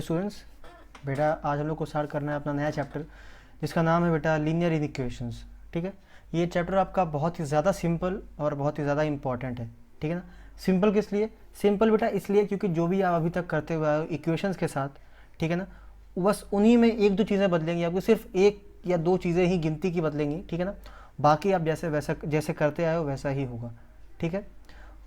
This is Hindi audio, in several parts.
स्टूडेंट्स, बेटा आज हम लोग को स्टार्ट करना है अपना नया चैप्टर जिसका नाम है बेटा लीनियर इक्वेशंस। ठीक है, ये चैप्टर आपका बहुत ही ज़्यादा सिंपल और बहुत ही ज़्यादा इंपॉर्टेंट है। ठीक है ना, सिंपल किस लिए? सिंपल बेटा इसलिए क्योंकि जो भी आप अभी तक करते हुए आए हो इक्वेशंस के साथ, ठीक है ना, बस उन्हीं में एक दो चीज़ें बदलेंगी, आपको सिर्फ एक या दो चीज़ें ही गिनती की बदलेंगी। ठीक है ना, बाकी आप जैसे करते आए हो वैसा ही होगा। ठीक है,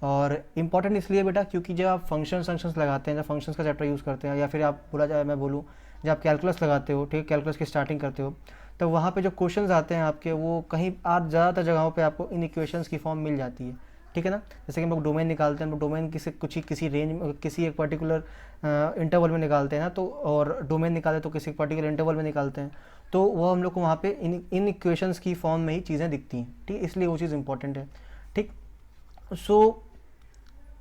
और इम्पॉर्टेंट इसलिए बेटा क्योंकि जब आप फंक्शंस लगाते हैं, जब फंक्शंस का चैप्टर यूज़ करते हैं, या फिर आप बोला जाए मैं बोलूँ जब आप कैलकुलस लगाते हो, ठीक है, कैलकुलस की स्टार्टिंग करते हो, तो वहाँ पे जो क्वेश्चंस आते हैं आपके, वो कहीं आप ज़्यादातर जगहों पे आपको इन इक्वेशंस की फॉर्म मिल जाती है। ठीक है ना, जैसे कि हम लोग डोमेन निकालते हैं, हम लोग डोमेन किसी रेंज में, किसी एक पर्टिकुलर इंटरवल में निकालते हैं ना, तो और डोमेन निकाले तो किसी पर्टिकुलर इंटरवल में निकालते हैं, तो वो हम लोग को वहाँ पे इन इक्वेशंस की फॉर्म में ही चीज़ें दिखती हैं। ठीक, इसलिए वो चीज़ इंपॉर्टेंट है। ठीक, सो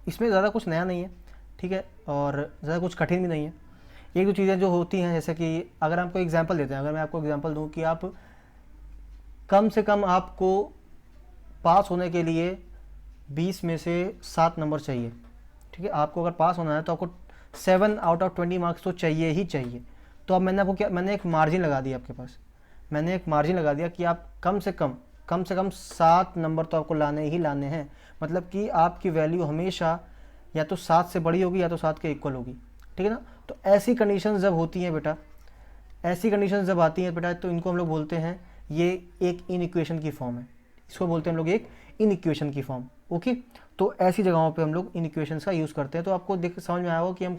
इसमें ज़्यादा कुछ नया नहीं है। ठीक है, और ज़्यादा कुछ कठिन भी नहीं है। एक दो चीज़ें जो होती हैं, जैसे कि अगर आपको एग्जांपल देते हैं, अगर मैं आपको एग्जांपल दूं कि आप कम से कम आपको पास होने के लिए 20 में से 7 नंबर चाहिए। ठीक है, आपको अगर पास होना है तो आपको 7 आउट ऑफ 20 मार्क्स तो चाहिए ही चाहिए। तो अब मैंने आपको क्या, मैंने एक मार्जिन लगा दिया आपके पास, मैंने एक मार्जिन लगा दिया कि आप कम से कम 7 नंबर तो आपको लाने ही लाने हैं। मतलब कि आपकी वैल्यू हमेशा या तो 7 से बड़ी होगी या तो 7 के इक्वल होगी। ठीक है ना, तो ऐसी कंडीशन जब होती हैं बेटा, ऐसी कंडीशन जब आती हैं बेटा, तो इनको हम लोग बोलते हैं, ये एक इन इक्वेशन की फॉर्म है। इसको बोलते हैं हम लोग एक इन इक्वेशन की फॉर्म। ओके, तो ऐसी जगहों पे हम लोग इन इक्वेशंस का यूज़ करते हैं। तो आपको देख समझ में आया होगा कि हम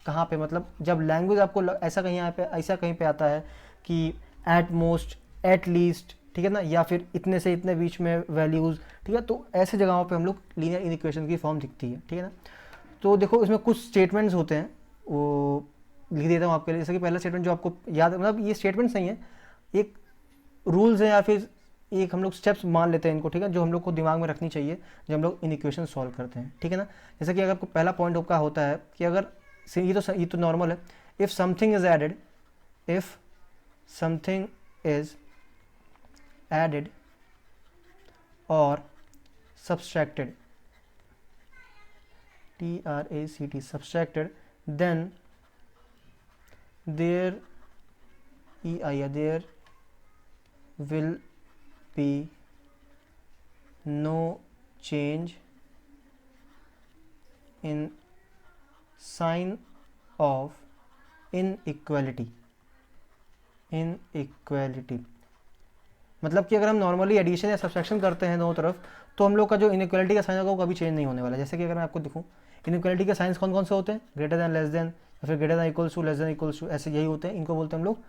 कहाँ पे, मतलब जब लैंग्वेज आपको ऐसा कहीं पे आता है कि एट मोस्ट, एट लीस्ट, ठीक है ना, या फिर इतने से इतने बीच में वैल्यूज़, ठीक है, तो ऐसे जगहों पे हम लोग लीनियर इन इक्वेशन की फॉर्म दिखती है। ठीक है ना, तो देखो इसमें कुछ स्टेटमेंट्स होते हैं, वो लिख देता हूँ आपके लिए। जैसे कि पहला स्टेटमेंट जो आपको याद, मतलब ये स्टेटमेंट्स नहीं है, एक रूल्स हैं या फिर एक हम लोग स्टेप्स मान लेते हैं इनको। ठीक है, जो हम लोग को दिमाग में रखनी चाहिए जब हम लोग इन इक्वेशन सॉल्व करते हैं। ठीक है ना, जैसे कि अगर आपको पहला पॉइंट आपका होता है कि अगर ये तो नॉर्मल है, if something is added, if something is added और subtracted, TRACT, subtracted, then there will be no change in sign of inequality। मतलब कि अगर हम नॉर्मली एडिशन या सब्सट्रैक्शन करते हैं दोनों तरफ, तो हम लोग का जो इनइक्वालिटी का साइन होगा वो कभी चेंज नहीं होने वाला। जैसे कि अगर मैं आपको दिखूँ, इनइक्वालिटी के साइंस कौन कौन से होते हैं? ग्रेटर दैन, लेस दैन, या फिर greater than equals to, less than equals to, ऐसे यही होते हैं। इनको बोलते हैं हम लोग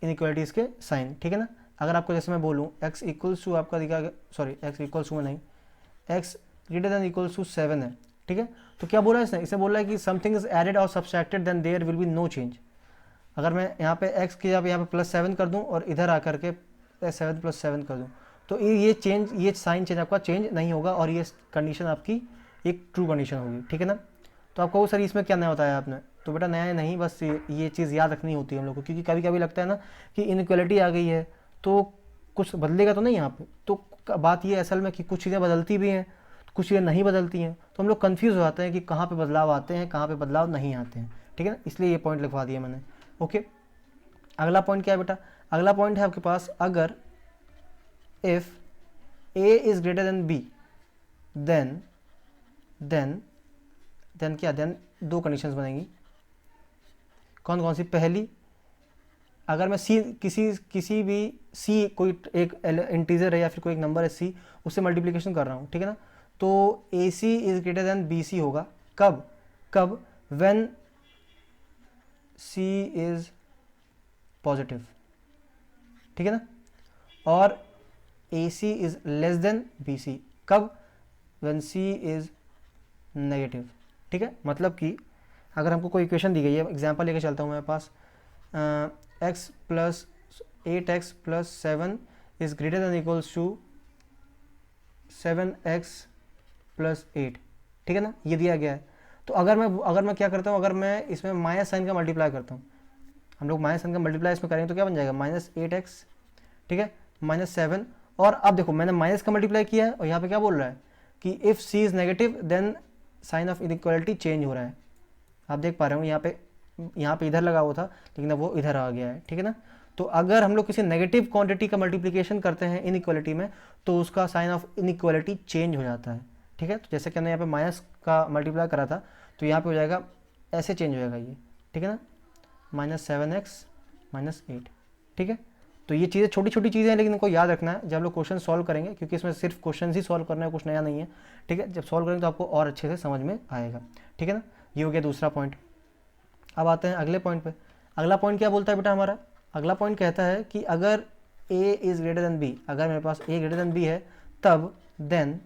इनइक्वालिटीज़ के साइन। ठीक है ना, अगर आपको जैसे मैं बोलूँ एक्स इक्वल्स टू आपका दिखा, सॉरी एक्स इक्वल्स टू में नहीं, x greater than equals to 7 है। ठीक है, तो क्या बोला है इसने? इसे बोल रहा है कि समथिंग इज एडेड और subtracted then there will be no change. अगर मैं यहाँ पे x की जगह यहाँ पे +7 कर दूँ और इधर आकर के 7 + 7 कर दूँ, तो ये साइन चेंज आपका चेंज नहीं होगा, और ये कंडीशन आपकी एक ट्रू कंडीशन होगी। ठीक है ना, तो आपको वो सर इसमें क्या नया बताया आपने? तो बेटा नया नहीं, बस ये चीज़ याद रखनी होती है हम लोग को, क्योंकि कभी कभी लगता है ना कि इनइक्वालिटी आ गई है तो कुछ बदलेगा तो नहीं यहाँ पे। तो बात ये असल में कि कुछ चीज़ें बदलती भी हैं, कुछ चीज़ें नहीं बदलती हैं, तो हम लोग कन्फ्यूज़ हो जाते हैं कि कहाँ पे बदलाव आते हैं, कहाँ पे बदलाव नहीं आते हैं। ठीक है ना, इसलिए ये पॉइंट लिखवा दिया मैंने। ओके, अगला पॉइंट क्या है बेटा? अगला पॉइंट है आपके पास, अगर if a is greater than b, then क्या, देन दो कंडीशंस बनेंगी। कौन कौन सी? पहली, अगर मैं c किसी भी c कोई एक इंटीजर है या फिर कोई एक नंबर है c, उससे मल्टीप्लिकेशन कर रहा हूँ। ठीक है ना, तो ac is greater then bc होगा। कब व्हेन c इज पॉजिटिव। ठीक है ना, और AC is less then BC। कब? When C is negative. ठीक है, मतलब कि अगर हमको कोई इक्वेशन दी गई है, एग्जांपल लेके चलता हूँ मेरे पास, x + 8x + 7 is greater than equals to 7x + 8। ठीक है ना, ये दिया गया है। तो अगर मैं क्या करता हूँ, अगर मैं इसमें माइनस साइन का मल्टीप्लाई करता हूँ, हम लोग माइनस साइन का मल्टीप्लाई इसमें करेंगे तो क्या बन जाएगा? -8x, ठीक है, -7। और अब देखो मैंने माइनस का मल्टीप्लाई किया है, और यहाँ पे क्या बोल रहा है कि if c is negative then sign of inequality change हो रहा है। आप देख पा रहे हो यहाँ पे यहाँ पे इधर लगा हुआ था लेकिन अब वो इधर आ गया है, ठीक है ना। तो अगर हम लोग किसी नेगेटिव क्वांटिटी का मल्टीप्लिकेशन करते हैं इनइक्वालिटी में तो उसका साइन ऑफ इनइक्वालिटी चेंज हो जाता है, ठीक है। तो जैसे कि हमने यहाँ पे माइनस का मल्टीप्लाई करा था तो यहाँ पे हो जाएगा ऐसे चेंज हो जाएगा ये, ठीक है ना, -7x-8, ठीक है। तो ये चीज़ें छोटी छोटी चीज़ें हैं लेकिन इनको याद रखना है जब लोग क्वेश्चन सॉल्व करेंगे, क्योंकि इसमें सिर्फ क्वेश्चन ही सॉल्व करना है, कुछ नया नहीं है, ठीक है। जब सॉल्व करेंगे तो आपको और अच्छे से समझ में आएगा, ठीक है ना। ये हो गया दूसरा पॉइंट। अब आते हैं अगले पॉइंट पे। अगला पॉइंट क्या बोलता है बेटा हमारा? अगला पॉइंट कहता है कि अगर a is greater than b, अगर मेरे पास a ग्रेटर देन b है तब then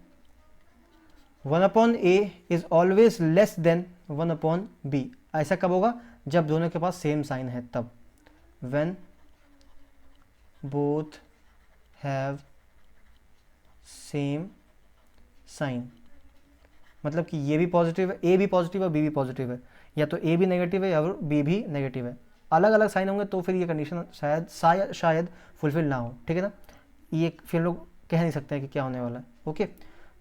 1/a is always less than 1/b। ऐसा कब होगा? जब दोनों के पास सेम साइन है तब, when both have same sign। मतलब कि ये भी पॉजिटिव है, a भी पॉजिटिव है, b भी पॉजिटिव है, या तो a भी नेगेटिव है या फिर b भी नेगेटिव है। अलग अलग साइन होंगे तो फिर ये कंडीशन शायद फुलफिल ना हो, ठीक है ना। ये फिर लोग कह नहीं सकते हैं कि क्या होने वाला है, ओके।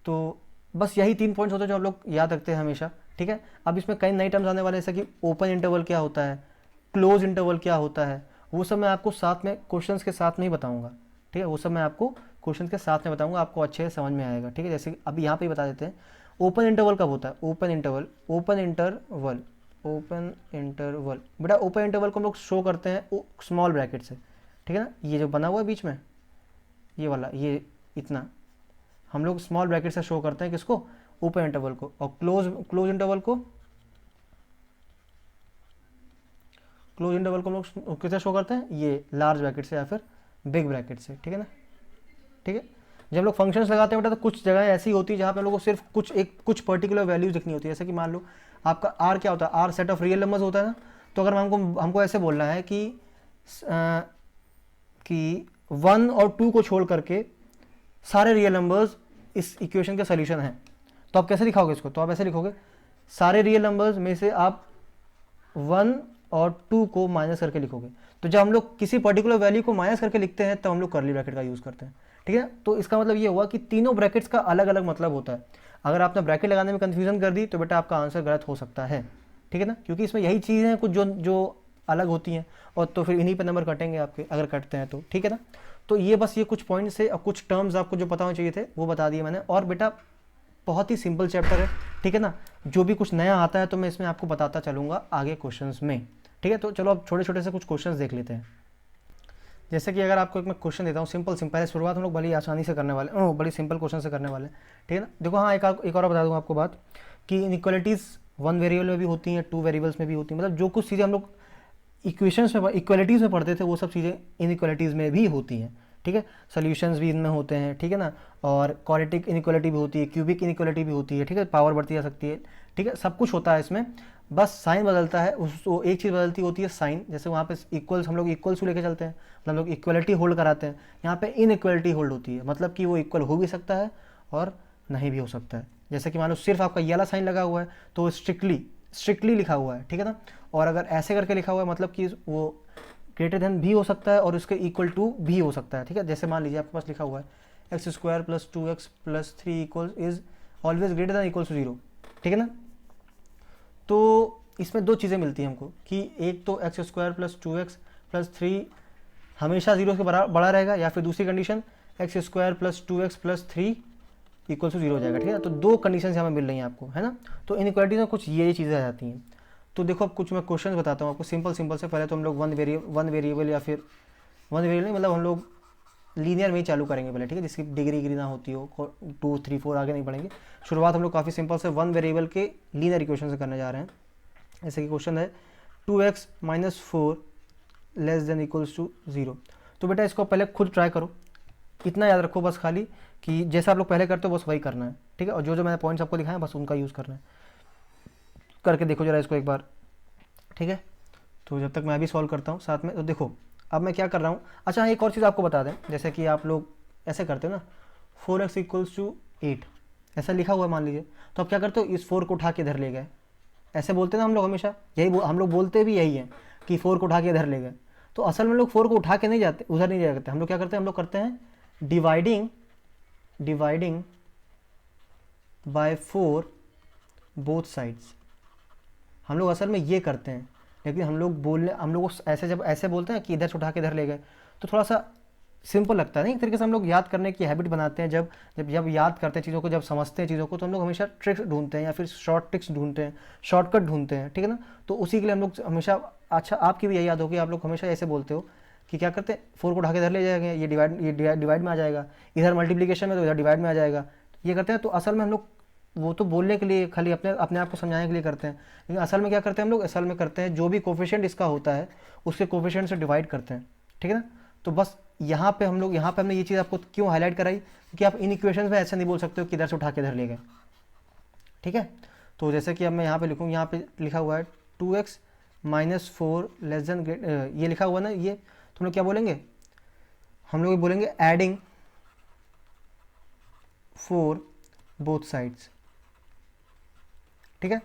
तो बस यही 3 पॉइंट्स होते हैं जो आप लोग याद रखते हैं हमेशा, ठीक है। अब इसमें कई नए टर्म्स आने वाले हैं, जैसे कि ओपन इंटरवल क्या होता है, क्लोज इंटरवल क्या होता है, वो सब मैं आपको साथ में क्वेश्चंस के साथ नहीं बताऊंगा, ठीक है। वो सब मैं आपको क्वेश्चंस के साथ में बताऊंगा, आपको अच्छे से समझ में आएगा, ठीक है। जैसे अभी यहाँ पे बता देते हैं ओपन इंटरवल कब होता है। ओपन इंटरवल बेटा ओपन इंटरवल को हम लोग शो करते हैं स्मॉल ब्रैकेट से, ठीक है ना। ये जो बना हुआ है बीच में ये वाला, ये इतना हम लोग स्मॉल ब्रैकेट से शो करते हैं किसको? ओपन इंटरवल को। और क्लोज इंटरवल को हम लोग किससे शो करते हैं? ये लार्ज ब्रैकेट से या फिर बिग ब्रैकेट से, ठीक है ना, ठीक है। जब लोग फंक्शंस लगाते हैं बेटा तो कुछ जगह ऐसी होती है जहाँ पे लोगों को सिर्फ कुछ पर्टिकुलर वैल्यूज दिखनी होती है। जैसे कि मान लो आपका आर क्या होता है? R set of real numbers होता है ना। तो अगर हमको ऐसे बोलना है कि 1 और 2 को छोड़ करके सारे रियल नंबर्स इस इक्वेशन के सोल्यूशन हैं, तो आप कैसे लिखोगे इसको? तो आप ऐसे लिखोगे, सारे रियल नंबर्स में से आप 1 और 2 को माइनस करके लिखोगे। तो जब हम लोग किसी पर्टिकुलर वैल्यू को माइनस करके लिखते हैं तो हम लोग कर्ली ब्रैकेट का यूज़ करते हैं, ठीक है। तो इसका मतलब ये हुआ कि तीनों ब्रैकेट्स का अलग अलग मतलब होता है। अगर आपने ब्रैकेट लगाने में कंफ्यूजन कर दी तो बेटा आपका आंसर गलत हो सकता है, ठीक है ना, क्योंकि इसमें यही चीज़ें हैं कुछ जो अलग होती हैं, और तो फिर इन्हीं पर नंबर कटेंगे आपके, अगर कटते हैं तो, ठीक है ना। तो ये बस ये कुछ पॉइंट्स है और कुछ टर्म्स आपको जो पता होने चाहिए थे वो बता दिए मैंने। और बेटा बहुत ही सिंपल चैप्टर है, ठीक है ना। जो भी कुछ नया आता है तो मैं इसमें आपको बताता चलूँगा आगे क्वेश्चंस में, ठीक है। तो चलो अब छोटे छोटे से कुछ क्वेश्चंस देख लेते हैं। जैसे कि अगर आपको एक मैं क्वेश्चन देता हूँ सिंपल पहले शुरुआत हम लोग बड़ी आसानी से करने वाले, बड़ी सिंपल क्वेश्चन से करने वाले, ठीक है ना। देखो हाँ, एक और बता दूँ आपको बात कि इनइक्वालिटीज़ 1 वेरिएबल में भी होती हैं, 2 वेरिएबल्स में भी होती हैं। मतलब जो कुछ चीज़ें हम लोग इक्वेशंस में इक्वालिटीज़ में पढ़ते थे वो सब चीज़ें इनइक्वालिटीज़ में भी होती हैं, ठीक है। सोल्यूशंस भी इनमें होते हैं, ठीक है ना। और क्वाड्रेटिक इनइक्वालिटी भी होती है, क्यूबिक इनइक्वालिटी भी होती है, ठीक है। पावर बढ़ती जा सकती है, ठीक है। सब कुछ होता है इसमें, बस साइन बदलता है। उसको एक चीज़ बदलती होती है साइन। जैसे वहाँ पे इक्वल्स हम लोग इक्वल्स को लेकर चलते हैं, मतलब हम लोग इक्वलिटी होल्ड कराते हैं। यहाँ पे इनइक्वालिटी होल्ड होती है, मतलब कि वो इक्वल हो भी सकता है और नहीं भी हो सकता है। जैसे कि मान लो सिर्फ आपका ये वाला साइन लगा हुआ है तो स्ट्रिक्टली लिखा हुआ है, ठीक है ना। और अगर ऐसे करके लिखा हुआ है मतलब कि वो ग्रेटर देन भी हो सकता है और उसके इक्वल टू भी हो सकता है, ठीक है। जैसे मान लीजिए आपके पास लिखा हुआ है x² + 2x + 3 is always greater than equal to 0, ठीक है ना। तो इसमें दो चीज़ें मिलती हैं हमको कि एक तो x² + 2x + 3 हमेशा 0 के बड़ा रहेगा, या फिर दूसरी कंडीशन x² + 2x + 3 = 0 हो जाएगा, ठीक है ना। तो दो कंडीशन यहाँ मिल रही हैं आपको, है ना। तो इनइक्वालिटीज में कुछ ये चीज़ें आ जाती हैं। तो देखो अब कुछ मैं क्वेश्चन बताता हूँ आपको सिंपल से। पहले तो हम लोग वन वेरिएबल या फिर वन वेरिएबल नहीं, मतलब हम लोग लीनियर में ही चालू करेंगे पहले, ठीक है, जिसकी डिग्री ना होती हो, 2, 3, 4 आगे नहीं बढ़ेंगे। शुरुआत हम लोग काफ़ी सिंपल से वन वेरिएबल के लीनियर इक्वेशन से करने जा रहे हैं। जैसे कि क्वेश्चन है 2x - 4 < 0। तो बेटा इसको पहले खुद ट्राई करो, इतना याद रखो बस खाली कि जैसा आप लोग पहले करते हो बस वही करना है, ठीक है। और जो मैंने पॉइंट्स आपको दिखाए बस उनका यूज़ करना है। करके देखो जरा इसको एक बार, ठीक है। तो जब तक मैं भी सॉल्व करता हूँ साथ में, तो देखो अब मैं क्या कर रहा हूँ। अच्छा एक और चीज़ आपको बता दें, जैसे कि आप लोग ऐसे करते हो ना 4x = 8 ऐसा लिखा हुआ है मान लीजिए, तो आप क्या करते हो इस 4 को उठा के इधर ले गए। ऐसे बोलते हैं ना हम लोग हमेशा, यही हम लोग बोलते भी यही है कि 4 को उठा के इधर ले गए। तो असल में लोग 4 को उठा के नहीं जाते, उधर नहीं जाया करते। हम लोग क्या करते हैं, हम लोग करते हैं डिवाइडिंग बाय 4 बोथ साइड्स। हम लोग असल में ये करते हैं, लेकिन हम लोग ऐसे जब ऐसे बोलते हैं कि इधर से उठा के इधर ले गए, तो थोड़ा सा सिंपल लगता है नहीं, एक तरीके से हम लोग याद करने की हैबिट बनाते हैं। जब जब जब याद करते हैं चीज़ों को, जब समझते हैं चीज़ों को, तो हम लोग हमेशा ट्रिक्स ढूंढते हैं या फिर शॉर्ट ट्रिक्स ढूंढते हैं, शॉर्टकट ढूंढते हैं, ठीक है ना। तो उसी के लिए हम लोग हमेशा, अच्छा आपकी भी यही याद होगी, आप लोग हमेशा ऐसे बोलते हो कि क्या करते हैं, 4 को उठा के इधर ले जाएंगे, ये डिवाइड में आ जाएगा, इधर मल्टीप्लीकेशन में तो इधर डिवाइड में आ जाएगा, ये करते हैं। तो असल में हम लोग वो तो बोलने के लिए, खाली अपने अपने आप को समझाने के लिए करते हैं, लेकिन असल में क्या करते हैं हम लोग, असल में करते हैं जो भी कोफिशिएंट इसका होता है उसके कोफिशिएंट से डिवाइड करते हैं, ठीक है ना। तो बस यहाँ पे हम लोग, यहाँ पे हमने ये चीज़ आपको क्यों हाईलाइट कराई, क्योंकि आप इन इक्वेशंस में ऐसे नहीं बोल सकते हो कि इधर से उठा के इधर ले गए, ठीक है। तो जैसे कि अब मैं यहाँ पे लिखूँ, यहाँ पे लिखा हुआ है 2x माइनस 4 लेस देन, ये लिखा हुआ ना, ये तो हम लोग क्या बोलेंगे, हम लोग बोलेंगे एडिंग 4 बोथ साइड्स, ठीक है।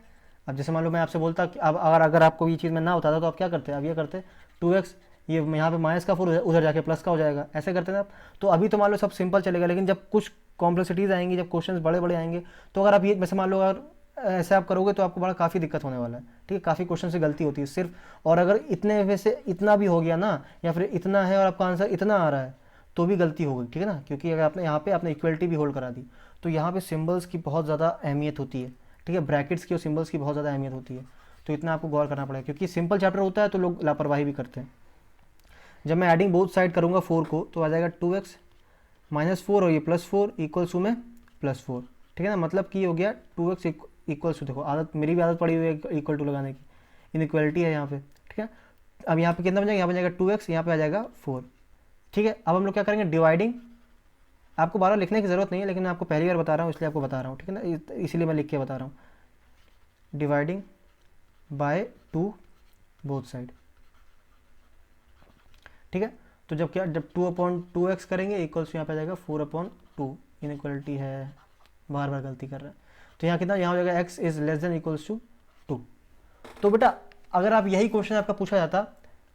अब जैसे मान लो मैं आपसे बोलता कि अब अगर आपको ये चीज़ में ना बताता तो आप क्या करते, अब ये करते 2x, ये यहाँ पे माइनस का 4 उधर जाके प्लस का हो जाएगा, ऐसे करते ना आप। तो अभी तो मान लो सब सिंपल चलेगा, लेकिन जब कुछ कॉम्प्लेक्सिटीज़ आएंगी, जब क्वेश्चंस बड़े बड़े आएंगे, तो अगर आप ये वैसे मान लो अगर ऐसे आप करोगे तो आपको बड़ा काफ़ी दिक्कत होने वाला है, ठीक है। काफ़ी क्वेश्चन से गलती होती है सिर्फ, और अगर इतने में से इतना भी हो गया ना, या फिर इतना है और आपका आंसर इतना आ रहा है, तो भी गलती हो गई, ठीक है ना। क्योंकि अगर आपने यहाँ पे आपने इक्वलिटी भी होल्ड करा दी, तो यहाँ पे सिम्बल्स की बहुत ज़्यादा अहमियत होती है, ठीक है। ब्रैकेट्स की और सिम्बल्स की बहुत ज़्यादा अहमियत होती है, तो इतना आपको गौर करना पड़ेगा, क्योंकि सिंपल चैप्टर होता है तो लोग लापरवाही भी करते हैं। जब मैं एडिंग बोथ साइड करूँगा 4 को, तो आ जाएगा 2x माइनस 4 और ये प्लस 4 इक्वल्स टू में +4, ठीक है ना। मतलब कि हो गया 2x इक्वल्स टू, देखो आदत, मेरी भी आदत पड़ी हुई है इक्वल टू लगाने की, इनइक्वलिटी है यहाँ पे, ठीक है। अब यहाँ पे कितना बन जाएगा, यहाँ बन जाएगा 2x, यहाँ पे आ जाएगा 4, ठीक है। अब हम लोग क्या करेंगे, डिवाइडिंग, आपको बार लिखने की ज़रूरत नहीं है, लेकिन मैं आपको पहली बार बता रहा हूँ इसलिए आपको बता रहा हूँ, ठीक है ना, इसीलिए मैं लिख के बता रहा हूँ। डिवाइडिंग बाय 2 बोथ साइड, ठीक है। तो जब क्या, जब 2/2x करेंगे इक्वल्स यहाँ पे आ जाएगा 4/2, इनइक्वलिटी है, बार बार गलती कर रहा है। तो यहाँ कितना, यहाँ हो जाएगा x is less than equals to 2। तो बेटा अगर आप यही क्वेश्चन आपका पूछा जाता,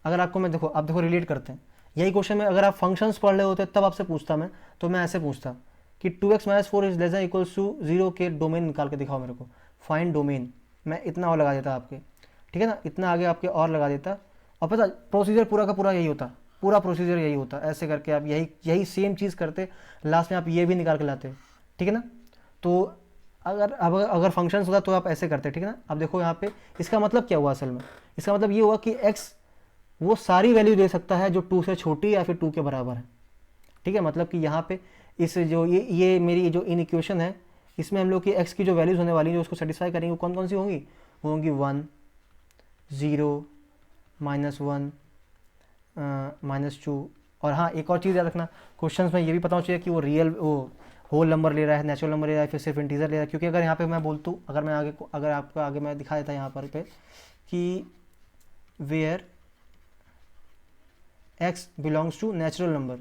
अगर आपको मैं, देखो आप देखो रिलेट करते हैं, यही क्वेश्चन में अगर आप फंक्शंस पढ़ रहे होते तब आपसे पूछता मैं, तो मैं ऐसे पूछता कि 2x minus 4 is less than equals to 0 के डोमेन निकाल के दिखाओ मेरे को, फाइंड डोमेन, मैं इतना और लगा देता आपके, ठीक है ना, इतना आगे आपके और लगा देता। और पता प्रोसीजर पूरा का पूरा यही होता, पूरा प्रोसीजर यही होता, ऐसे करके आप यही सेम चीज़ करते, लास्ट में आप ये भी निकाल के लाते, ठीक है ना। तो अगर फंक्शंस होता तो आप ऐसे करते, ठीक है ना। अब देखो यहाँ पे इसका मतलब क्या हुआ, असल में इसका मतलब ये हुआ कि x वो सारी वैल्यू दे सकता है जो 2 से छोटी या फिर 2 के बराबर है, ठीक है। मतलब कि यहाँ पे इस जो ये मेरी जो इन इक्वेशन है, इसमें हम लोग की x की जो वैल्यूज़ होने वाली है जो उसको सेटिस्फाई करेंगे, वो कौन कौन सी होंगी, वो होंगी 1, 0, -1, -2। और हाँ एक और चीज़ याद रखना, क्वेश्चंस में ये भी पता होना चाहिए कि वो रियल, वो होल नंबर ले रहा है, नेचुरल नंबर ले रहा है, फिर सिर्फ इंटीजर ले रहा है। क्योंकि अगर यहाँ पे मैं बोलता हूँ, अगर मैं आगे, अगर आपको आगे मैं दिखा देता यहाँ पर पे कि where x belongs to natural number,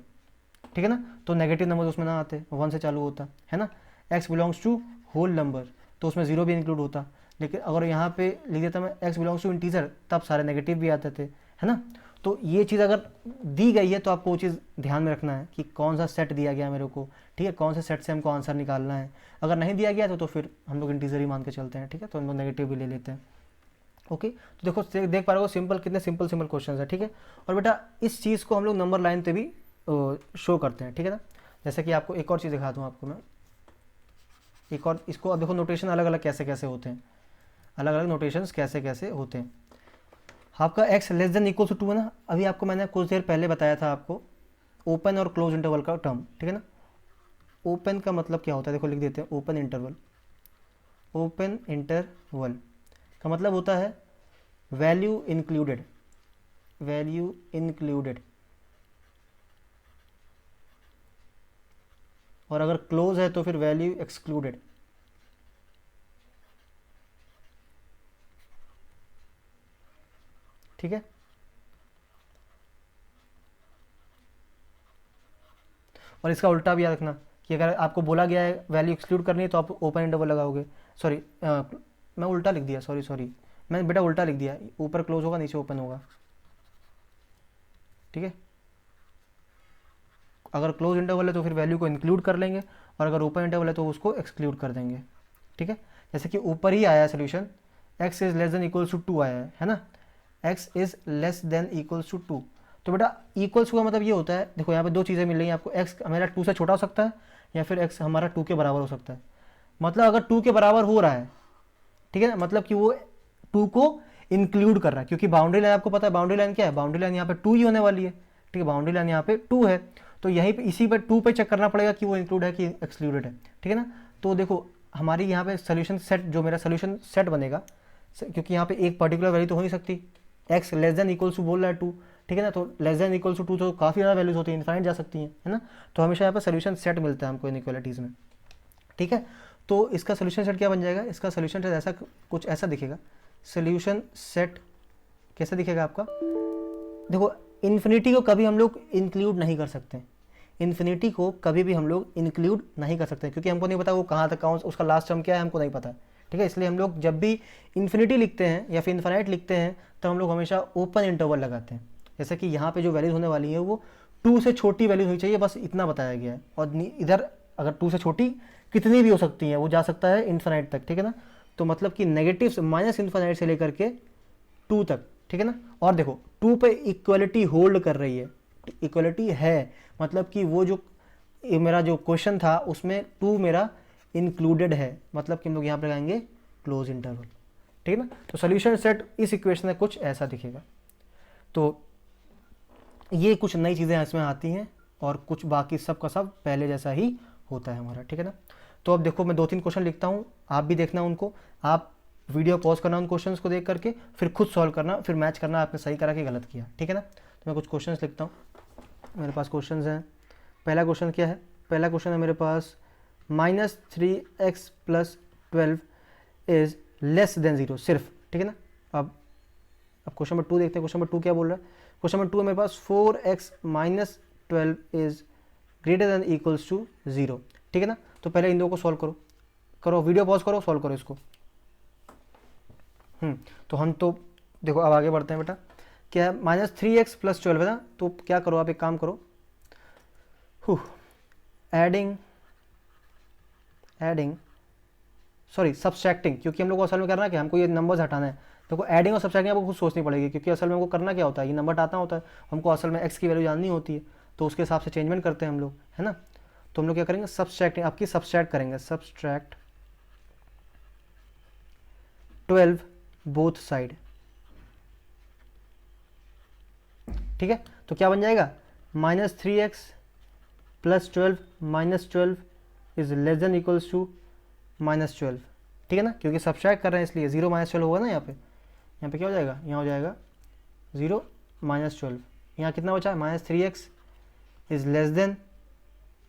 ठीक है ना, तो नेगेटिव नंबर उसमें ना आते, 1 से चालू होता है ना। x belongs to whole number, तो उसमें 0 भी इंक्लूड होता। लेकिन अगर यहाँ पे लिख देता मैं x बिलोंग्स टू इंटीजर, तब सारे नेगेटिव भी आते थे, है ना। तो ये चीज़ अगर दी गई है तो आपको वो चीज़ ध्यान में रखना है कि कौन सा सेट दिया गया मेरे को, ठीक है, कौन से सेट से हमको आंसर निकालना है। अगर नहीं दिया गया तो फिर हम लोग इंटीजर ही मान के चलते हैं, ठीक है, तो हम लोग नेगेटिव भी ले लेते हैं। ओके, तो देखो देख पा रहे हो सिंपल, कितने सिंपल सिंपल क्वेश्चन है, ठीक है। और बेटा इस चीज़ को हम लोग नंबर लाइन पे भी शो करते हैं, ठीक है ना। जैसे कि आपको एक और चीज़ दिखा दूँ आपको मैं, एक और, इसको अब देखो नोटेशन अलग अलग कैसे कैसे होते हैं, अलग अलग नोटेशंस कैसे कैसे होते हैं। आपका x less than equal to 2 है ना, अभी आपको मैंने कुछ देर पहले बताया था आपको ओपन और क्लोज इंटरवल का टर्म, ठीक है ना। ओपन का मतलब क्या होता है, देखो लिख देते हैं, ओपन इंटरवल, ओपन इंटरवल का मतलब होता है वैल्यू इंक्लूडेड, वैल्यू इंक्लूडेड। और अगर क्लोज है तो फिर वैल्यू एक्सक्लूडेड, ठीक है। और इसका उल्टा भी याद रखना कि अगर आपको बोला गया है वैल्यू एक्सक्लूड करनी है तो आप ओपन इंटरवल लगाओगे, सॉरी मैं उल्टा लिख दिया, सॉरी मैं बेटा उल्टा लिख दिया, ऊपर क्लोज होगा नीचे ओपन होगा, ठीक है। अगर क्लोज इंटरवल है तो फिर वैल्यू को इंक्लूड कर लेंगे, और अगर ओपन इंटरवल है तो उसको एक्सक्लूड कर देंगे, ठीक है। जैसे कि ऊपर ही आया है solution, x is less than equals to 2 आया है ना, x is less than equals to 2। तो बेटा इक्वल्स का मतलब ये होता है, देखो यहाँ पे दो चीज़ें मिल रही हैं आपको, x हमारा 2 से छोटा हो सकता है या फिर x हमारा 2 के बराबर हो सकता है। मतलब अगर 2 के बराबर हो रहा है, ठीक है ना, मतलब कि वो 2 को इंक्लूड कर रहा है, क्योंकि बाउंड्री लाइन आपको पता है बाउंड्री लाइन क्या है, बाउंड्री लाइन यहाँ पे 2 ही होने वाली है, ठीक है, बाउंड्री लाइन यहाँ पे 2 है, तो यहीं पे इसी पे 2 पे चेक करना पड़ेगा कि वो इंक्लूड है कि एक्सक्लूडेड है, ठीक है ना। तो देखो हमारी यहाँ पे सोल्यूशन सेट, जो मेरा सोल्यूशन सेट बनेगा, क्योंकि यहाँ पे एक पर्टिकुलर वैल्यू तो हो नहीं सकती, x less than equals to बोल रहा है 2, ठीक है ना, तो लेस देन इक्वल्स टू 2 तो काफ़ी ज़्यादा वैल्यूज होती है, इनफाइनाइट जा सकती हैं, है ना। तो हमेशा यहाँ पर सोल्यूशन सेट मिलता है हमको इनइक्वालिटीज़ में, ठीक है। तो इसका सोल्यूशन सेट क्या बन जाएगा, इसका सोल्यूशन सेट ऐसा कुछ ऐसा दिखेगा। सोल्यूशन सेट कैसा दिखेगा आपका, देखो इन्फिनिटी को कभी हम लोग इंक्लूड नहीं कर सकते, इन्फिनिटी को कभी भी हम लोग इंक्लूड नहीं कर सकते, क्योंकि हमको नहीं पता वो कहाँ तक, उसका लास्ट टर्म क्या है हमको नहीं पता, ठीक है। इसलिए हम लोग जब भी इन्फिनिटी लिखते हैं या फिर इन्फाइनाइट लिखते हैं तो हम लोग हमेशा ओपन इंटरवल लगाते हैं। जैसे कि यहाँ पे जो वैल्यूज होने वाली है वो 2 से छोटी वैल्यूज होनी चाहिए, बस इतना बताया गया है। और इधर अगर 2 से छोटी कितनी भी हो सकती हैं, वो जा सकता है इन्फाइनाइट तक, ठीक है ना। तो मतलब कि नेगेटिव माइनस इन्फाइनाइट से लेकर के 2 तक, ठीक है ना। और देखो 2 पे इक्वलिटी होल्ड कर रही है, इक्वलिटी है, मतलब कि वो जो मेरा जो क्वेश्चन था उसमें 2 मेरा इंक्लूडेड है, मतलब कि हम लोग यहाँ पर लगाएंगे क्लोज इंटरवल, ठीक है ना। तो सोल्यूशन सेट इस इक्वेशन में कुछ ऐसा दिखेगा। तो ये कुछ नई चीज़ें इसमें आती हैं और कुछ बाकी सब का सब पहले जैसा ही होता है हमारा, ठीक है ना। तो अब देखो मैं 2-3 क्वेश्चन लिखता हूँ, आप भी देखना उनको, आप वीडियो पॉज करना उन क्वेश्चंस को देख करके, फिर खुद सॉल्व करना, फिर मैच करना आपने सही करा कि गलत किया, ठीक है ना। तो मैं कुछ क्वेश्चंस लिखता हूँ, मेरे पास क्वेश्चंस हैं। पहला क्वेश्चन क्या है, पहला क्वेश्चन है मेरे पास -3x + 12 इज लेस देन 0 सिर्फ, ठीक है ना। अब क्वेश्चन नंबर 2 देखते हैं, क्वेश्चन नंबर 2 क्या बोल रहा है। क्वेश्चन नंबर 2 है मेरे पास 4x - 12 is greater than equals to 0, ठीक है ना। तो पहले इन दो को सॉल्व करो, वीडियो पॉज करो, सॉल्व करो इसको। तो हम तो देखो अब आगे बढ़ते हैं बेटा, क्या है -3x + 12 है ना। तो क्या करो आप, एक काम करो, सब्सट्रैक्टिंग, क्योंकि हम लोग को असल में करना है कि हमको ये नंबर्स हटाना है। देखो एडिंग और सब्सट्रैक्टिंग आपको खुद सोचनी पड़ेगी, क्योंकि असल में हमको करना क्या होता है, ये नंबर हटाना होता है, हमको असल में x की वैल्यू जाननी होती है, तो उसके हिसाब से चेंजमेंट करते हैं हम लोग, है ना। तो हम लोग क्या करेंगे, सब्सट्रैक्टिंग आपकी सब्सट्रैक्ट करेंगे, सब्सट्रैक्ट 12 बोथ साइड, ठीक है। तो क्या बन जाएगा, -3x + 12 -12 is less than equals to -12, ठीक है ना, क्योंकि सब्सट्रैक्ट कर रहे हैं इसलिए 0 - 12 होगा ना। यहाँ पे क्या हो जाएगा, यहाँ हो जाएगा 0 - 12, यहाँ कितना बचा है, -3x इज लेस देन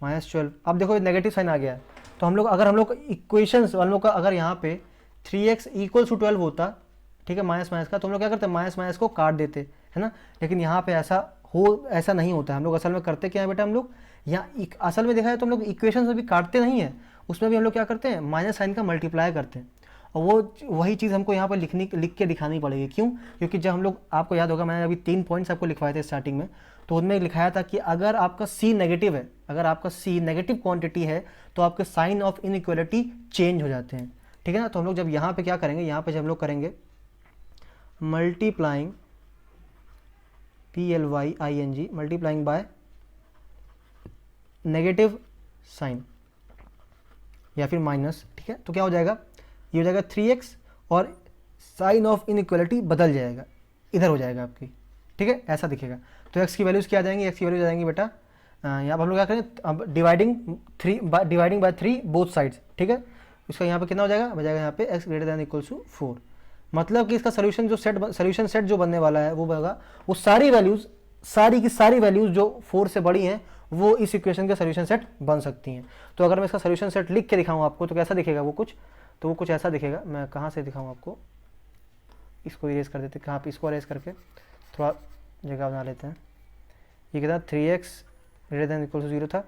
-12। अब देखो नेगेटिव साइन आ गया है, तो हम लोग इक्वेशंस हम लोग का अगर यहाँ पे 3x = 12 होता, ठीक है, माइनस का, तो हम लोग क्या करते हैं, माइनस को काट देते, है ना। लेकिन यहाँ पे ऐसा नहीं होता है। हम लोग असल में करते क्या है बेटा, हम लोग यहाँ असल में देखा है तो हम लोग इक्वेशन में भी काटते नहीं है, उसमें भी हम लोग क्या करते हैं, माइनस साइन का मल्टीप्लाई करते हैं। और वही चीज़ हमको यहाँ पर लिख के दिखानी पड़ेगी। क्यों, क्योंकि जब हम लोग, आपको याद होगा मैंने अभी 3 पॉइंट्स आपको लिखवाए थे स्टार्टिंग में, तो उनमें लिखाया था कि अगर आपका C नेगेटिव है, अगर आपका C नेगेटिव क्वांटिटी है तो आपके साइन ऑफ इनइक्वालिटी चेंज हो जाते हैं, ठीक है ना। तो हम लोग जब यहाँ पे क्या करेंगे, यहाँ पे जब हम लोग करेंगे multiplying PLYING multiplying by negative sign या फिर माइनस, ठीक है, तो क्या हो जाएगा, ये हो जाएगा 3x और साइन ऑफ इनइक्वालिटी बदल जाएगा, इधर हो जाएगा आपकी, ठीक है, ऐसा दिखेगा। तो x की वैल्यूज़ क्या आ जाएंगी, x की वैल्यूज आ जाएंगी बेटा, यहाँ पर हम लोग क्या करें, अब डिवाइडिंग बाय 3 बोथ साइड्स, ठीक है। इसका यहाँ पे कितना हो जाएगा यहाँ पे x > 4, मतलब कि इसका सोल्यूशन सेट जो बनने वाला है वो बनेगा, वो सारी की सारी वैल्यूज़ जो 4 से बड़ी हैं वो इस इक्वेशन के सोल्यूशन सेट बन सकती हैं। तो अगर मैं इसका सोल्यूशन सेट लिख के दिखाऊँ आपको तो कैसा दिखेगा वो कुछ ऐसा दिखेगा। मैं कहाँ से दिखाऊँ आपको, इसको इरेज कर देते, कहाँ पे, इसको इरेज करके थोड़ा जगह बना लेते हैं। ये कितना 3x > 0 था,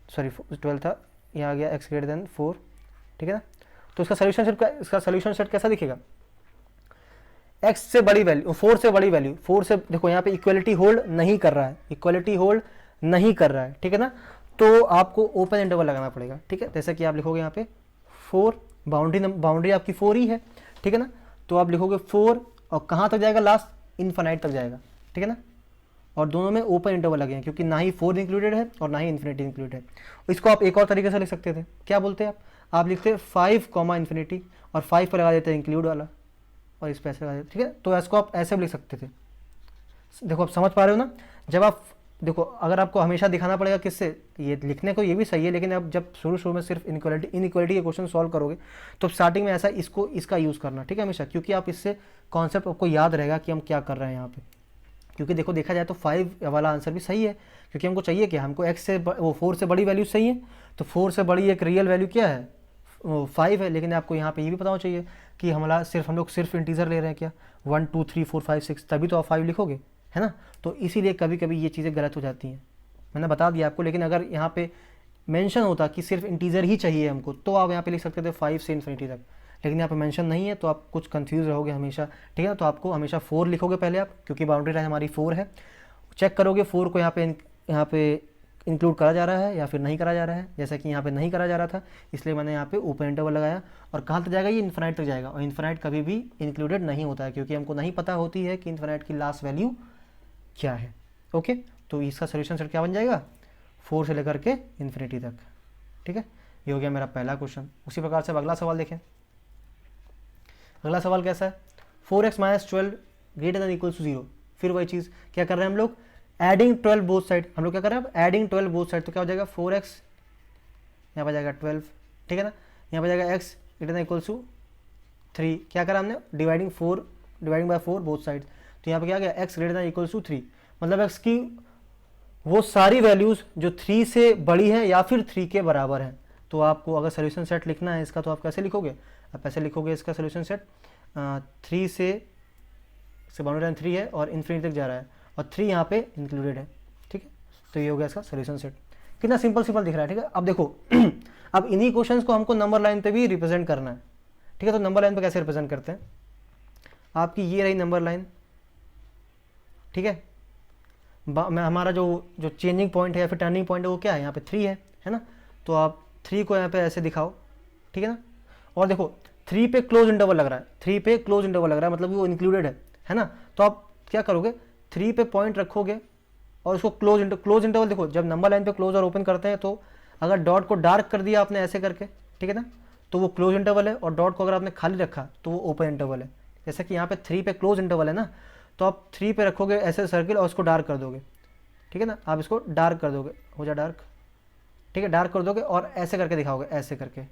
सॉरी 12 था, यहाँ आ गया x > 4, ठीक है ना। तो इसका सोल्यूशन सेट कैसा दिखेगा, x से बड़ी वैल्यू, 4 से बड़ी वैल्यू, 4 से, देखो यहाँ पे इक्वलिटी होल्ड नहीं कर रहा है, ठीक है ना। तो आपको ओपन इंटरवल लगाना पड़ेगा, ठीक है। जैसे कि आप लिखोगे यहाँ पे 4, बाउंड्री आपकी 4 ही है, ठीक है ना। तो आप लिखोगे 4 और कहाँ तक जाएगा, लास्ट इन्फानाइट तक जाएगा, ठीक है ना। और दोनों में ओपन इंटरवल लगे हैं क्योंकि ना ही 4 इंक्लूडेड है और ना ही इन्फिनिटी इंक्लूडेड है। इसको आप एक और तरीके से लिख सकते थे, क्या बोलते हैं आप लिखते 5 कॉमा इन्फिनिटी और 5 पर लगा देते हैं इंक्लूड वाला और इस पर ऐसे लगा देते, ठीक है। तो इसको आप ऐसे भी लिख सकते थे। देखो आप समझ पा रहे हो ना। जब आप देखो, अगर आपको हमेशा दिखाना पड़ेगा किससे, ये लिखने को ये भी सही है, लेकिन अब जब शुरू में सिर्फ इनइक्वालिटी के क्वेश्चन सॉल्व करोगे तो स्टार्टिंग में ऐसा इसका यूज़ करना, ठीक है, हमेशा, क्योंकि आप इससे कॉन्सेप्ट आपको याद रहेगा कि हम क्या कर रहे हैं यहाँ पे। क्योंकि देखो देखा जाए तो 5 वाला आंसर भी सही है, क्योंकि हमको चाहिए क्या, हमको x से वो 4 से बड़ी वैल्यू सही है, तो 4 से बड़ी एक रियल वैल्यू क्या है, 5 है। लेकिन आपको यहाँ पे ये भी पता होना चाहिए कि हम लोग सिर्फ इंटीजर ले रहे हैं क्या, 1 2 3 4 5 6, तभी तो आप 5 लिखोगे, है ना। तो इसीलिए कभी कभी ये चीज़ें गलत हो जाती हैं, मैंने बता दिया आपको। लेकिन अगर यहाँ पे मेंशन होता कि सिर्फ इंटीजर ही चाहिए हमको, तो आप यहाँ पे लिख सकते थे 5 से इन्फिनिटी तक। लेकिन यहाँ पे मेंशन नहीं है तो आप कुछ कंफ्यूज रहोगे हमेशा, ठीक है। तो आपको हमेशा 4 लिखोगे पहले आप, क्योंकि बाउंड्री लाइन हमारी 4 है। चेक करोगे 4 को यहाँ पे इंक्लूड करा जा रहा है या फिर नहीं करा जा रहा है। जैसा कि यहाँ पे नहीं करा जा रहा था, इसलिए मैंने यहाँ पे ओपन इंटरवल लगाया। और कहाँ तक जाएगा, ये इन्फिनाइट तक जाएगा। और इन्फिनाइट कभी भी इंक्लूडेड नहीं होता है, क्योंकि हमको नहीं पता होती है कि इन्फिनाइट की लास्ट वैल्यू क्या है। ओके, तो इसका सोल्यूशन सेट क्या बन जाएगा, 4 से लेकर के इन्फिनिटी तक, ठीक है। ये हो गया मेरा पहला क्वेश्चन। उसी प्रकार से अब अगला सवाल देखें। अगला सवाल कैसा है, 4x - 12 greater than equal to 0। फिर वही चीज़ क्या कर रहे हैं हम लोग, एडिंग 12 बोथ साइड। हम लोग क्या कर रहे हैं, एडिंग 12 बोथ साइड। तो क्या हो जाएगा, 4x यहाँ पर जाएगा 12, ठीक है ना। यहाँ पर जाएगा x greater than equal to 3। क्या करा हमने, डिवाइडिंग बाय 4 बोथ साइड। तो यहाँ पे क्या आ गया, x greater than equal to 3, मतलब x की वो सारी वैल्यूज़ जो 3 से बड़ी है या फिर 3 के बराबर है। तो आपको अगर सोल्यूशन सेट लिखना है इसका, तो आप कैसे लिखोगे, आप ऐसे लिखोगे इसका सोल्यूशन सेट, 3 से बाउंड्री लाइन 3 है और इन्फिनिटी तक जा रहा है और 3 यहाँ पे इंक्लूडेड है, ठीक है। तो ये हो गया इसका सोल्यूशन सेट। कितना सिंपल दिख रहा है, ठीक है। अब देखो अब इन्हीं क्वेश्चंस को हमको नंबर लाइन पे भी रिप्रेजेंट करना है, ठीक है। तो नंबर लाइन पे कैसे रिप्रेजेंट करते हैं, आपकी ये रही नंबर लाइन, ठीक है। हमारा जो चेंजिंग पॉइंट है या फिर टर्निंग पॉइंट है वो क्या है, यहाँ पे 3 है ना। तो आप 3 को यहाँ पे ऐसे दिखाओ, ठीक है ना। और देखो 3 पे क्लोज इंटरवल लग रहा है, 3 पे क्लोज इंटरवल लग रहा है, मतलब वो इंक्लूडेड है ना। तो आप क्या करोगे, 3 पे पॉइंट रखोगे और उसको क्लोज इंटरवल। देखो जब नंबर लाइन पे क्लोज और ओपन करते हैं, तो अगर डॉट को डार्क कर दिया आपने ऐसे करके, ठीक है ना, तो वो क्लोज इंटरवल है। और डॉट को अगर आपने खाली रखा तो वो ओपन इंटरवल है। जैसे कि यहाँ पे 3 पे क्लोज इंटरवल है ना, तो आप 3 पे रखोगे ऐसे सर्किल और उसको डार्क कर दोगे, ठीक है ना। आप इसको डार्क कर दोगे, हो जा डार्क, ठीक है, डार्क कर दोगे और ऐसे करके दिखाओगे, ऐसे करके,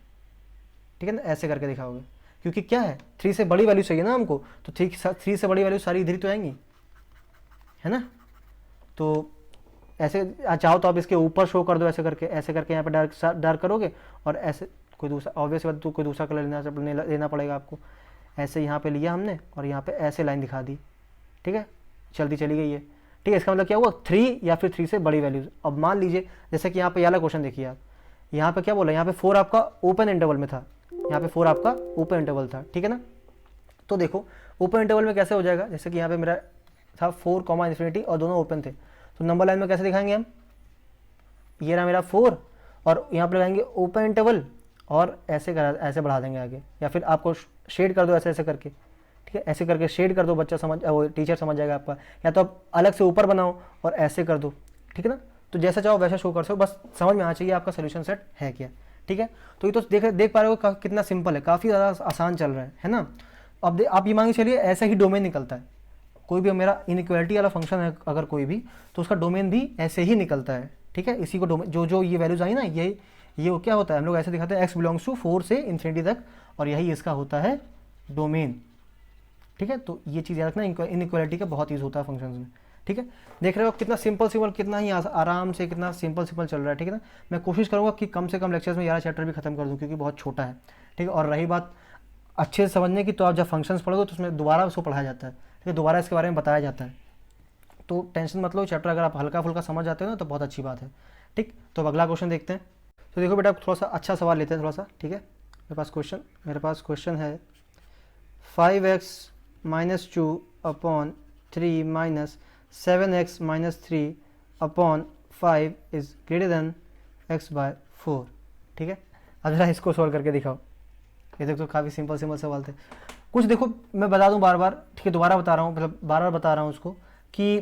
ठीक है ना, ऐसे करके दिखाओगे। क्योंकि क्या है, 3 से बड़ी वैल्यू चाहिए ना हमको, तो 3 से बड़ी वैल्यू सारी इधर ही तो आएंगी, है ना। तो ऐसे चाहो तो आप इसके ऊपर शो कर दो, ऐसे करके यहाँ पे डार्क करोगे और ऐसे कोई दूसरा, ऑब्वियस बात तो कोई दूसरा कलर लेना पड़ेगा आपको। ऐसे यहाँ पे लिया हमने और यहाँ पे ऐसे लाइन दिखा दी, ठीक है, चलती चली गई है, ठीक है। इसका मतलब क्या हुआ, 3 या फिर 3 से बड़ी वैल्यूज। अब मान लीजिए जैसे कि यहाँ पे वाला क्वेश्चन देखिए आप, यहाँ पे क्या बोला, यहाँ पे 4 आपका ओपन इंटरवल में था, यहाँ पे 4 आपका ओपन इंटरवल था, ठीक है ना। तो देखो ओपन इंटरवल में कैसे हो जाएगा, जैसे कि यहाँ पे मेरा था 4 कॉमा इन्फिनिटी और दोनों ओपन थे, तो नंबर लाइन में कैसे दिखाएंगे हम, ये रहा मेरा 4 और यहाँ पर लगाएंगे ओपन इंटरवल और ऐसे बढ़ा देंगे आगे, या फिर आपको शेड कर दो ऐसे करके, ठीक है, ऐसे करके शेड कर दो, वो टीचर समझ जाएगा आपका। या तो आप अलग से ऊपर बनाओ और ऐसे कर दो, ठीक है ना। तो जैसा चाहो वैसा शो कर सको, बस समझ में आना चाहिए आपका सोल्यूशन सेट है क्या, ठीक है। तो ये तो देख पा रहे हो कितना सिंपल है, काफ़ी ज़्यादा आसान चल रहा है ना। अब आप ये मांगे चलिए ऐसा ही डोमेन निकलता है, कोई भी मेरा इनइक्वालिटी वाला फंक्शन है अगर कोई भी, तो उसका डोमेन भी ऐसे ही निकलता है, ठीक है। इसी को डोमेन जो ये वैल्यूज आई ना, ये क्या होता है, हम लोग ऐसे दिखाते हैं x बिलोंग्स टू 4 से इन्फिनिटी तक, और यही इसका होता है डोमेन, ठीक है। तो ये चीज़ याद रखना, इनइक्वालिटी का बहुत यूज़ होता है फंक्शंस में, ठीक है। देख रहे हो कितना सिंपल कितना ही आराम से कितना सिंपल चल रहा है, ठीक है ना। मैं कोशिश करूँगा कि कम से कम लेक्चर्स में 11 चैप्टर भी खत्म कर दूँ, क्योंकि बहुत छोटा है, ठीक है। और रही बात अच्छे से समझने की, तो आप जब फंक्शंस पढ़ोगे तो उसमें दोबारा उसको पढ़ाया जाता है, ठीक है, दोबारा इसके बारे में बताया जाता है। तो टेंशन मत लो, चैप्टर अगर आप हल्का फुल्का समझ जाते हो ना तो बहुत अच्छी बात है, ठीक। तो अब अगला क्वेश्चन देखते हैं। तो देखो बेटा थोड़ा सा अच्छा सवाल लेते हैं थोड़ा सा, ठीक है। मेरे पास क्वेश्चन है 5x - 2 upon 3 minus 7x - 3 upon 5 is greater then x/4, ठीक है। अब जरा इसको सॉल्व करके दिखाओ। ये देखो तो काफ़ी सिंपल सवाल थे। कुछ देखो मैं बता दूं बार बार, ठीक है, दोबारा बता रहा हूँ, मतलब बार बार बता रहा हूँ उसको कि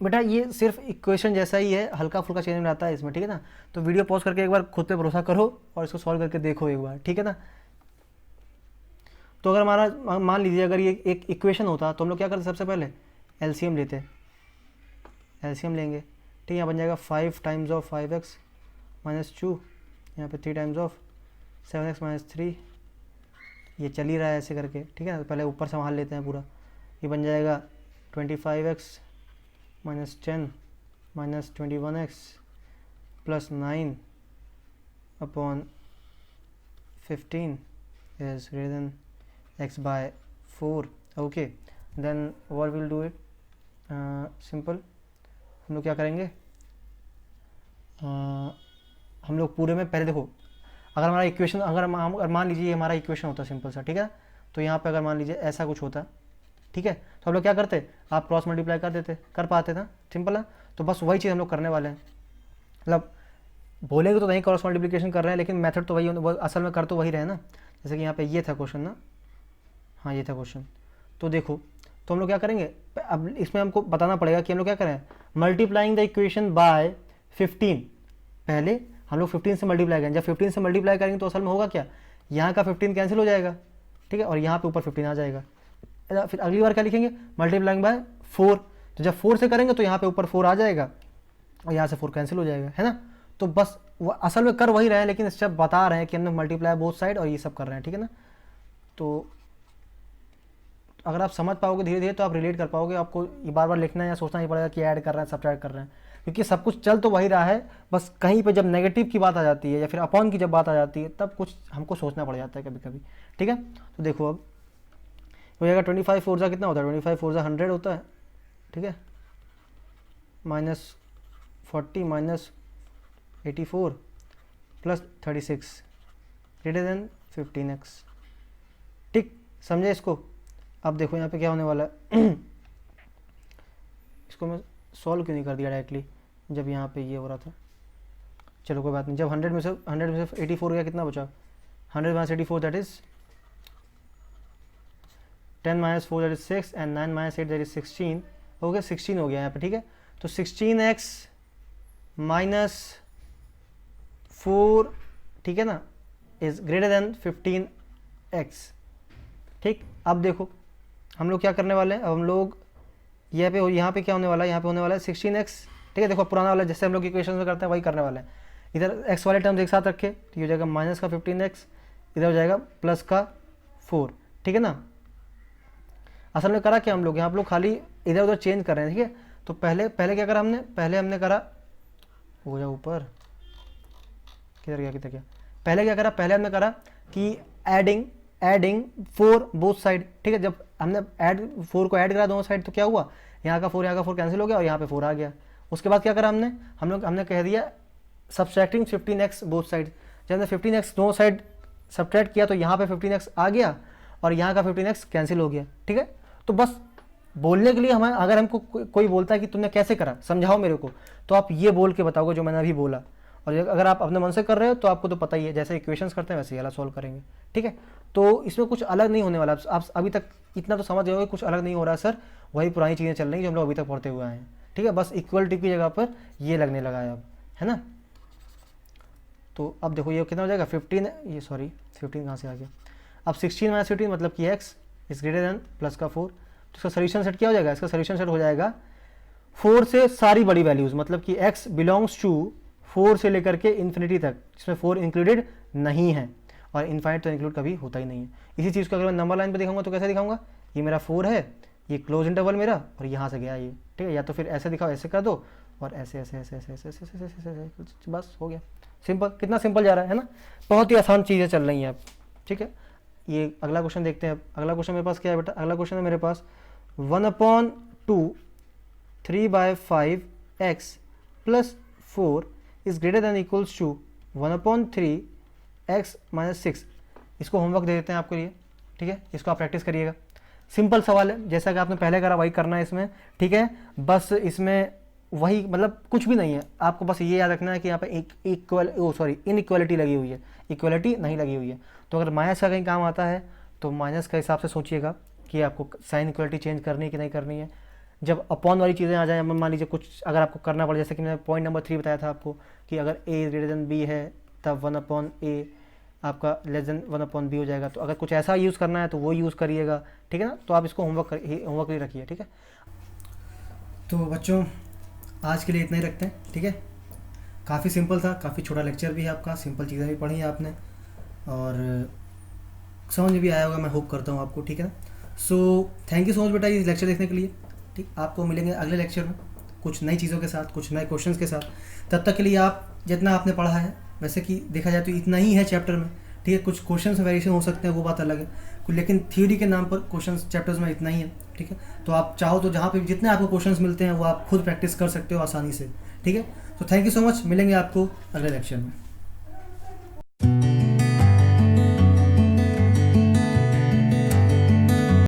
बेटा ये सिर्फ इक्वेशन जैसा ही है, हल्का फुल्का चेंज आता है इसमें, ठीक है ना। तो वीडियो पॉज करके एक बार खुद पे भरोसा करो और इसको सॉल्व करके देखो एक बार, ठीक है ना। तो अगर हमारा मान लीजिए अगर ये एक इक्वेशन होता तो हम लोग क्या करते, सबसे पहले एलसीएम लेते, एलसीएम लेंगे, ठीक है। यहाँ बन जाएगा 5 टाइम्स ऑफ 5x माइनस 2, यहाँ पे 3 टाइम्स ऑफ 7x माइनस 3, ये चल ही रहा है ऐसे करके, ठीक है ना। तो पहले ऊपर संभाल लेते हैं पूरा, ये बन जाएगा 25x minus 10 minus 21x plus 9 upon 15 is greater than x by 4. okay, then what we'll do it, simple, हम लोग क्या करेंगे, हम लोग पूरे में पहले देखो, अगर हमारा इक्वेशन, अगर मान लीजिए हमारा इक्वेशन होता सिंपल सा, ठीक है। तो यहाँ पे अगर मान लीजिए ऐसा कुछ होता, ठीक है, तो हम लोग क्या करते, आप क्रॉस मल्टीप्लाई कर देते, कर पाते ना, सिंपल है। तो बस वही चीज़ हम लोग करने वाले हैं, मतलब बोलेंगे तो नहीं क्रॉस मल्टीप्लिकेशन कर रहे हैं, लेकिन मेथड तो वही, असल में कर तो वही रहे ना। जैसे कि यहाँ पे ये था क्वेश्चन ना, हाँ ये था क्वेश्चन। तो देखो, तो हम लोग क्या करेंगे, अब इसमें हमको बताना पड़ेगा कि हम लोग क्या करें, मल्टीप्लाइंग द इक्वेशन बाय 15, पहले हम लोग 15 से मल्टीप्लाई करेंगे। जब 15 से मल्टीप्लाई करेंगे तो असल में होगा क्या, यहाँ का 15 कैंसिल हो जाएगा, ठीक है, और यहाँ पे ऊपर 15 आ जाएगा। फिर अगली बार क्या लिखेंगे, मल्टीप्लाइंग बाय 4, तो जब 4 से करेंगे तो यहाँ पे ऊपर 4 आ जाएगा और यहाँ से 4 कैंसिल हो जाएगा, है ना। तो बस वो असल में कर वही रहे हैं, लेकिन स्टेप बता रहे हैं कि हमने मल्टीप्लाई बोथ साइड और ये सब कर रहे हैं, ठीक है ना। तो अगर आप समझ पाओगे धीरे धीरे तो आप रिलेट कर पाओगे, आपको ये बार बार लिखना या सोचना नहीं पड़ेगा कि ऐड कर रहे हैं सब्ट्रैक्ट कर रहे हैं, क्योंकि सब कुछ चल तो वही रहा है, बस कहीं पे जब नेगेटिव की बात आ जाती है या फिर अपॉन की जब बात आ जाती है तब कुछ हमको सोचना पड़ जाता है कभी कभी, ठीक है। तो देखो अब हो जाएगा 25 फोर जा कितना होता है, 25 फोर जा 100 होता है, ठीक है, minus 40 minus 84 plus 36 greater than 15x, ठीक, समझे इसको। अब देखो यहाँ पे क्या होने वाला है इसको मैं सॉल्व क्यों नहीं कर दिया डायरेक्टली जब यहाँ पे ये हो रहा था, चलो कोई बात नहीं। जब 100 में से 84 गया, कितना बचा, 100 minus 84 that is 10 minus 4 that is 6 and 9 minus 8 that is 16, हो गया 16 हो गया यहाँ पे, ठीक है। तो 16x माइनस 4, ठीक है ना, इज ग्रेटर देन 15x, ठीक। अब देखो हम लोग क्या करने वाले हैं, अब हम लोग यहाँ पे क्या होने वाला है, यहाँ पे होने वाला है 16x, ठीक है। देखो पुराना वाला जैसे हम लोग इक्वेशन में करते हैं वही करने वाले हैं। इधर x वाले टर्म्स एक साथ रखे तो ये हो जाएगा माइनस का 15x, इधर हो जाएगा प्लस का 4, ठीक है ना। असल में करा क्या हम लोग, यहाँ आप लोग खाली इधर उधर चेंज कर रहे हैं, ठीक है। तो पहले क्या करा हमने, पहले हमने करा, हो जाए ऊपर, किधर गया, पहले क्या करा, पहले हमने करा कि एडिंग 4 बोथ साइड, ठीक है। जब हमने 4 को ऐड करा दोनों साइड तो क्या हुआ, यहाँ का 4 कैंसिल हो गया और यहाँ पे 4 आ गया। उसके बाद क्या करा हमने कह दिया सब्सट्रैक्टिंग 15x बोथ साइड। जब हमने 15x दोनों साइड सब्ट्रैक्ट किया तो यहाँ पे 15x आ गया और यहाँ का 15x कैंसिल हो गया, ठीक है। तो बस बोलने के लिए हमें, अगर हमको कोई बोलता है कि तुमने कैसे करा समझाओ मेरे को, तो आप ये बोल के बताओगे जो मैंने अभी बोला। और अगर आप अपने मन से कर रहे हो तो आपको तो पता ही है, जैसे इक्वेशंस करते हैं वैसे ही वाला सॉल्व करेंगे, ठीक है। तो इसमें कुछ अलग नहीं होने वाला, आप अभी तक इतना तो समझ गए कुछ अलग नहीं हो रहा सर, वही पुरानी चीज़ें चल रही जो हम लोग अभी तक पढ़ते हुए आए हैं, ठीक है। बस इक्वलिटी की जगह पर ये लगने लगा है अब, है ना। तो अब देखो ये कितना हो जाएगा 15, ये सॉरी 15 कहाँ से आ गया, अब 16 माइनस 15 मतलब कि x is greater then plus का 4। तो इसका सोल्यूशन सेट क्या हो जाएगा, इसका सोल्यूशन सेट हो जाएगा 4 से सारी बड़ी वैल्यूज़, मतलब कि x बिलोंग्स टू 4 से लेकर के इन्फिनिटी तक, जिसमें 4 इंक्लूडेड नहीं है और इनफाइनाइट तो इंक्लूड कभी होता ही नहीं है। इसी चीज़ को अगर मैं नंबर लाइन पे दिखाऊंगा तो कैसे दिखाऊंगा, ये मेरा 4 है, ये क्लोज इंटरवल मेरा और यहाँ से गया ये, ठीक है। या तो फिर ऐसे दिखाओ, ऐसे कर दो और ऐसे ऐसे ऐसे ऐसे ऐसे ऐसे ऐसे ऐसे ऐसे, बस हो गया सिंपल। कितना सिंपल जा रहा है ना, बहुत ही आसान चीज़ें चल रही हैं अब, ठीक है। ये अगला क्वेश्चन देखते हैं। अब अगला क्वेश्चन मेरे पास क्या है बेटा, अगला क्वेश्चन है मेरे पास 1/2 3/5x plus 4 is greater than equals to 1/3x minus 6। इसको होमवर्क दे देते हैं आपके लिए, ठीक है। इसको आप प्रैक्टिस करिएगा, सिंपल सवाल है, जैसा कि आपने पहले करा वही करना है इसमें, ठीक है। बस इसमें वही, मतलब कुछ भी नहीं है, आपको बस ये याद रखना है कि यहाँ पे इनइक्वालिटी लगी हुई है, इक्वालिटी नहीं लगी हुई है। तो अगर माइनस का कहीं काम आता है तो माइनस का हिसाब से सोचिएगा कि आपको साइन इक्वलिटी चेंज करनी है कि नहीं करनी है। जब अपॉन वाली चीज़ें आ जाए, मान लीजिए कुछ अगर आपको करना पड़े, जैसे कि मैंने पॉइंट नंबर 3 बताया था आपको कि अगर ए ग्रेटर देन बी है तब 1/a आपका लेस देन 1/b हो जाएगा। तो अगर कुछ ऐसा यूज़ करना है तो वो यूज़ करिएगा, ठीक है ना। तो आप इसको होमवर्क लिए रखिए, ठीक है। तो बच्चों आज के लिए इतना ही रखते हैं, ठीक है। काफ़ी सिंपल था, काफ़ी छोटा लेक्चर भी है आपका, सिंपल चीज़ें भी पढ़ी हैं आपने और समझ में भी आया होगा, मैं होप करता हूँ आपको, ठीक है ना। So thank you so much बेटा ये लेक्चर देखने के लिए, ठीक। आपको मिलेंगे अगले लेक्चर में कुछ नई चीज़ों के साथ, कुछ नए क्वेश्चंस के साथ। तब तक के लिए आप जितना आपने पढ़ा है, वैसे कि देखा जाए तो इतना ही है चैप्टर में, ठीक है। कुछ क्वेश्चंस में वेरिएशन हो सकते हैं, वो बात अलग है, लेकिन थ्योरी के नाम पर क्वेश्चंस चैप्टर्स में इतना ही है, ठीक है। तो आप चाहो तो जहाँ पे जितने आपको क्वेश्चंस मिलते हैं वो आप खुद प्रैक्टिस कर सकते हो आसानी से, ठीक है। तो थैंक यू सो मच, मिलेंगे आपको अगले लेक्चर में।